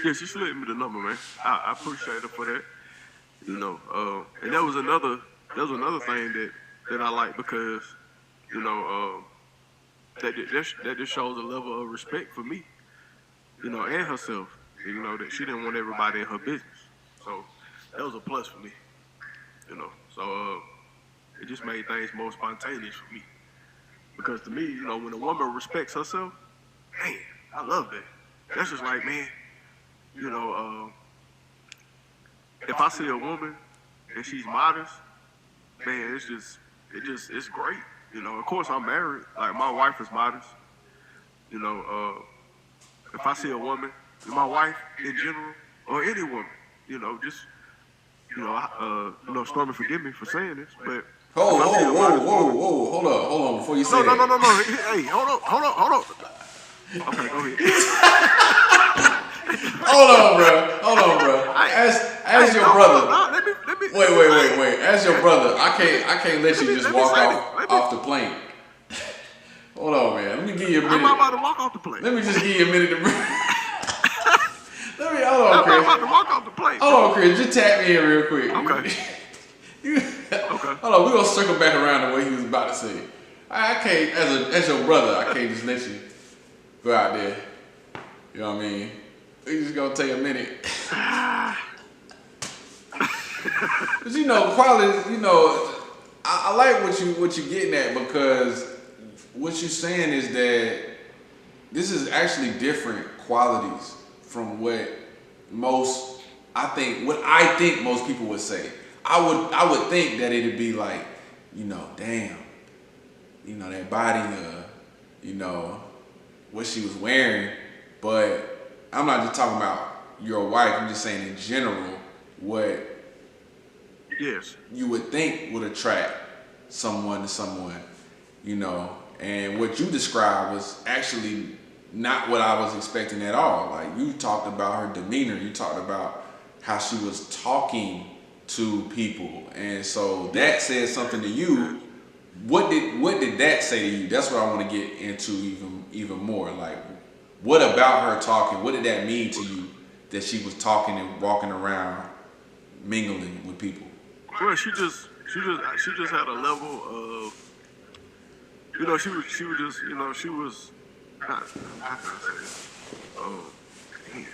Yeah, she slid me the number, man. I appreciate her for that. And that was another thing that I like because you know that just shows a level of respect for me, and herself. That she didn't want everybody in her business. So that was a plus for me. So it just made things more spontaneous for me. Because to me, when a woman respects herself, man, I love that. That's just like, man, you know, if I see a woman and she's modest, man, it's great. Of course I'm married. Like my wife is modest. You know, if I see a woman, my wife in general, or any woman, just Stormy, forgive me for saying this, but if I see a modest woman, Hold on, before you no, say no, no, that. no, no. Hey, hold on. Okay, go ahead. Hold on, bro. Hey, As your hold on. brother. No, let me say it. Wait. As your brother, I can't let you just Let me walk say this. Let me. off the plane. Hold on, man. Let me give you a I'm not minute. about to walk off the plane. Let me just give you a minute to breathe. Hold on, I'm not Chris. about to walk off the plane, Hold bro. on, Chris. Just tap me in real quick. Okay. Okay. Hold on, we're gonna circle back around to what he was about to say. I can't, as your brother, I can't just let you go out there. You know what I mean? We just gonna take a minute. But quality. I like what you getting at because what you're saying is that this is actually different qualities from what I think most people would say. I would think that it'd be like, damn, that body, what she was wearing. But I'm not just talking about your wife. I'm just saying in general what Yes. you would think would attract someone to someone, and what you described was actually not what I was expecting at all. Like you talked about her demeanor, you talked about how she was talking to people, and so that said something to you. What did that say to you? That's what I want to get into even more. Like, what about her talking? What did that mean to you that she was talking and walking around, mingling with people? Well, she just had a level of, she was just, she was, how can I say this? Oh, man.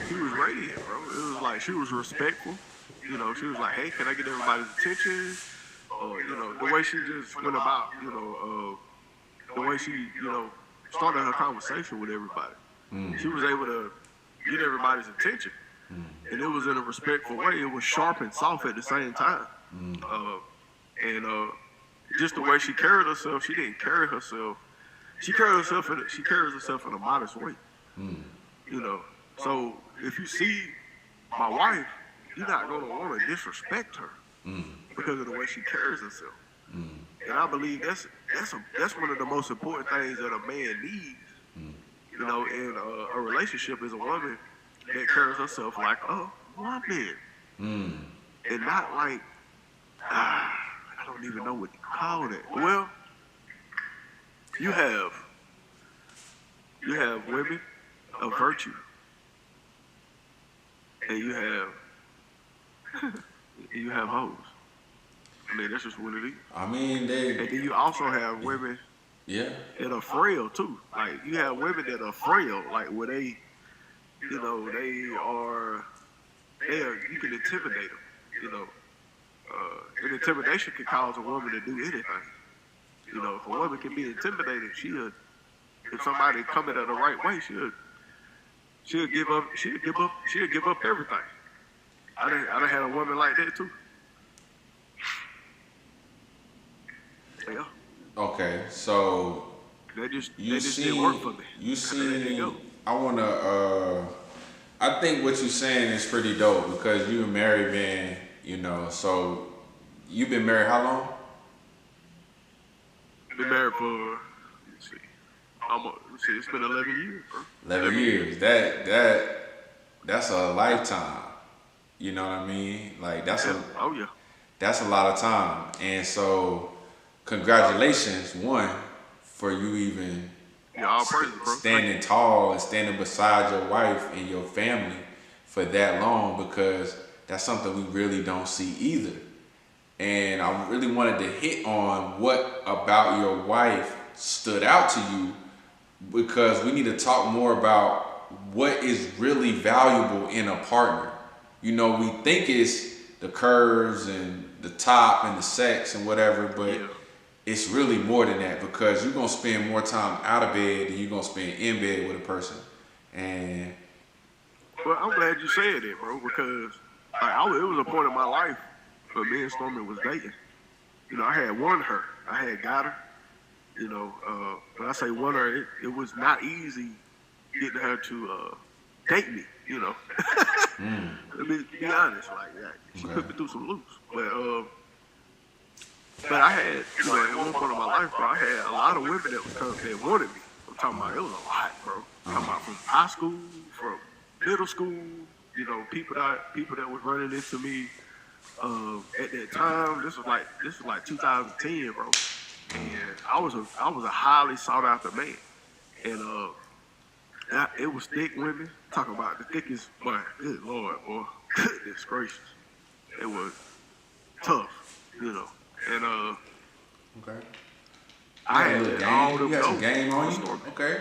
She was radiant, bro. It was like she was respectful. She was like, hey, can I get everybody's attention? Or, the way she just went about, the way she, started her conversation with everybody. She was able to get everybody's attention. And it was in a respectful way. It was sharp and soft at the same time. And just the way she carried herself, she didn't carry herself. She carries herself in a modest way. You know. So if you see my wife, you're not gonna want to disrespect her because of the way she carries herself. And I believe that's one of the most important things that a man needs. In a relationship is a woman that carries herself like a woman, and not like I don't even know what to call that. Well, you have women of virtue, and you have hoes. I mean, that's just what it is. I mean, And then you also have women yeah. that are frail too. Like you have women that are frail, like where they, you can intimidate them. And intimidation can cause a woman to do anything. If a woman can be intimidated, if somebody come at her the right way, she'll give up everything. I done had a woman like that too. Yeah. Okay, so That just see, didn't work for me. you I had to let it see, go. I think what you're saying is pretty dope because you a married man, so you've been married how long? Been married for it's been 11 years, bro. 11 years. That's a lifetime. You know what I mean? Like Oh yeah. that's a lot of time. And so congratulations, one, for you even Yeah, all praises, bro. standing tall and standing beside your wife and your family for that long, because that's something we really don't see either. And I really wanted to hit on what about your wife stood out to you, because we need to talk more about what is really valuable in a partner. You know, we think it's the curves and the top and the sex and whatever, but Yeah. it's really more than that, because you're gonna spend more time out of bed than you're gonna spend in bed with a person. And Well, I'm glad you said it, bro, because it was a point in my life where me and Stormy was dating. You know, I had won her. I had got her. You know, when I say won her, it was not easy getting her to date me. You know, let me be honest, like that. She Okay. put me through some loops, but I had, you know, at one point in my life, bro, I had a lot of women that wanted me. I'm talking about, it was a lot, bro. I'm talking about from high school, from middle school, you know, people that was running into me at that time. This was like 2010, bro. And I was a highly sought after man. And it was thick women. Talking about the thickest, boy, good lord, boy. Goodness gracious. It was tough, you know. And okay, I you had got a little all game. them You got some notes. game on you. Okay.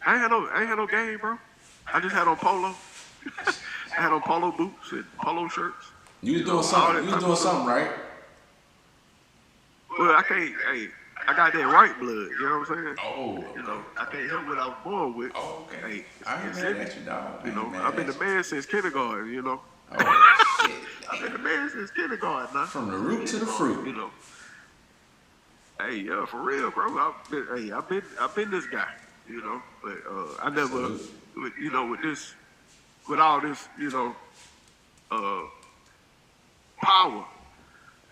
I ain't had no game, bro. I just had on polo. I had on polo boots and polo shirts. You was know, doing all something. that You was type doing of stuff. something right. Well, I can't. Hey, I got that right blood. You know what I'm saying? Oh. You know, I can't help what I was born with. Oh, okay. Hey, I ain't it's mad in me. at you, dog. I You ain't know, mad I've been at the man since kindergarten. You know, you. Oh shit. I've been the man since kindergarten. Now. From the root to the You fruit. know. Hey, yeah, for real, bro. I've been this guy. You know, but I never, Salute. you know, with all this, you know, power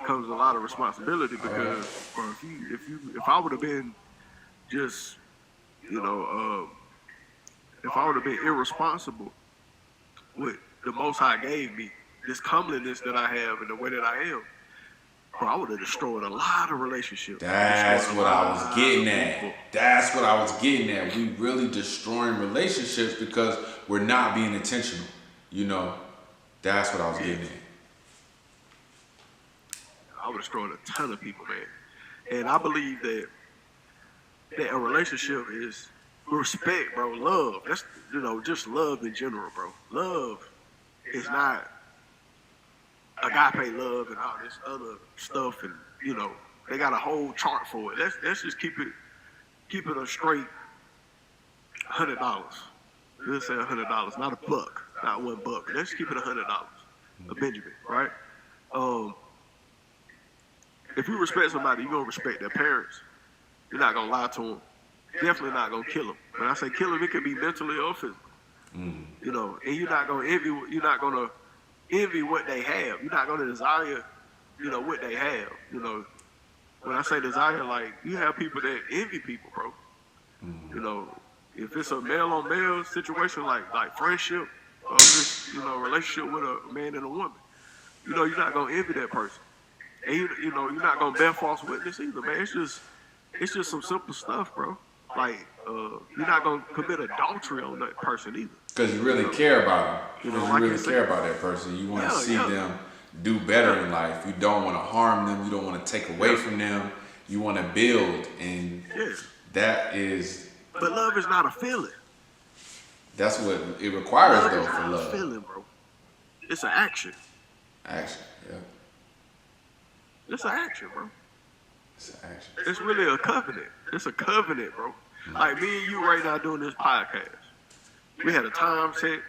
comes a lot of responsibility because, bro, if I would have been just, you know, if I would have been irresponsible with the Most High gave me, this comeliness that I have and the way that I am, bro, I would have destroyed a lot of relationships. That's Destroyed a what I lot was getting of at. people. That's what I was getting at. We really destroying relationships because we're not being intentional. You know, that's what I was getting at. I would have destroyed a ton of people, man. And I believe that a relationship is respect, bro. Love. That's, you know, just love in general, bro. Love is not agape love and all this other stuff, and you know they got a whole chart for it. Let's just keep it a straight $100. Let's say $100, not a buck, not $1. Let's keep it $100, a Benjamin, right? If you respect somebody, you're gonna respect their parents. You're not gonna lie to them. Definitely not gonna kill them. When I say kill them, it could be mentally or physically. You know, and you're not gonna envy what they have. You're not gonna desire, you know, what they have. You know, when I say desire, like you have people that envy people, bro. You know, if it's a male on male situation, like friendship or just, you know, relationship with a man and a woman, you know, you're not gonna envy that person. And you know, you're not gonna bear false witness either, man. It's just some simple stuff, bro. Like, you're not gonna commit adultery on that person either. Because you really care about them. You know, Because like you you really said. care about that person. You want to Yeah, see yeah. them do better in life. You don't want to harm them. You don't want to take away Yeah. from them. You want to build. And Yeah. that is, But love is not a feeling. that's what it requires, Love though, is for not a love. feeling, bro. It's an action. Action. Yeah. It's an action, bro. It's an action. It's really a covenant. It's a covenant, bro. Like me and you right now doing this podcast. We had a time set.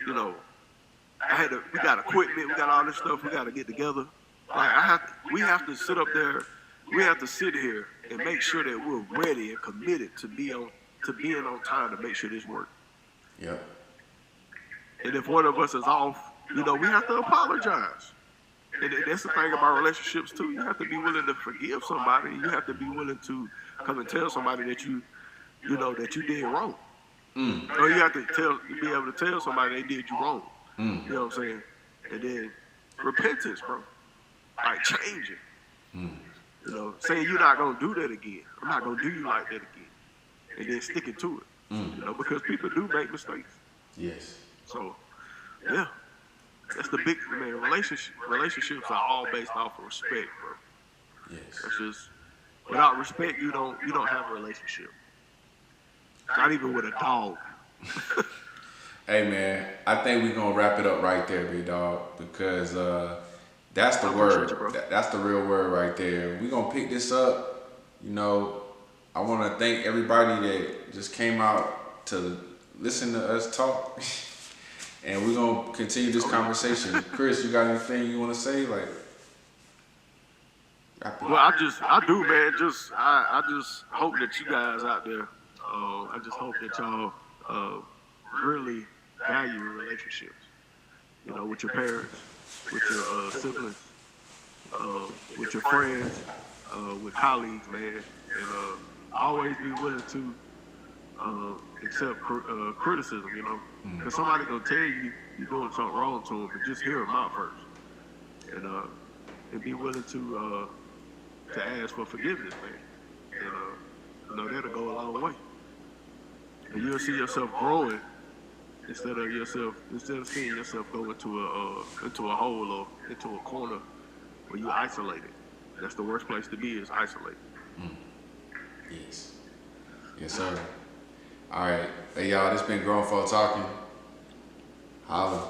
You know, we got equipment. We got all this stuff. We got to get together. Like we have to sit up there. We have to sit here and make sure that we're ready and committed to being on time to make sure this works. Yep. And if one of us is off, you know, we have to apologize. And that's the thing about relationships too. You have to be willing to forgive somebody. You have to be willing to come and tell somebody that you know, that you did wrong. Or you have to be able to tell somebody they did you wrong. You know what I'm saying? And then repentance, bro. Like changing. You know, saying you're not gonna do that again. I'm not gonna do you like that again, and then sticking to it. Mm. You know, because people do make mistakes. Yes. So, yeah, that's the big man. Relationships are all based off of respect, bro. Yes. That's just without respect, you don't have a relationship. Not even with a dog. Hey man, I think we're gonna wrap it up right there, big dog, because that's the I appreciate word. you, bro. That's the real word right there. We're gonna pick this up. You know, I want to thank everybody that just came out to listen to us talk, and we're gonna continue this conversation. Chris, you got anything you want to say? Like, wrap it Well, up. I do, man. I just hope that you guys out there, I just hope that y'all really value relationships. You know, with your parents, with your siblings, with your friends, with colleagues, man, and always be willing to accept criticism. You know, because somebody gonna tell you you're doing something wrong to them, but just hear them out first, and be willing to ask for forgiveness, man. And you know, that'll go a long way. And you'll see yourself growing instead of seeing yourself go into a hole or into a corner where you're isolated. That's the worst place to be, is isolated. Yes. Yes, sir. All right. Hey, y'all, this been Grown Folk Talking. Holla.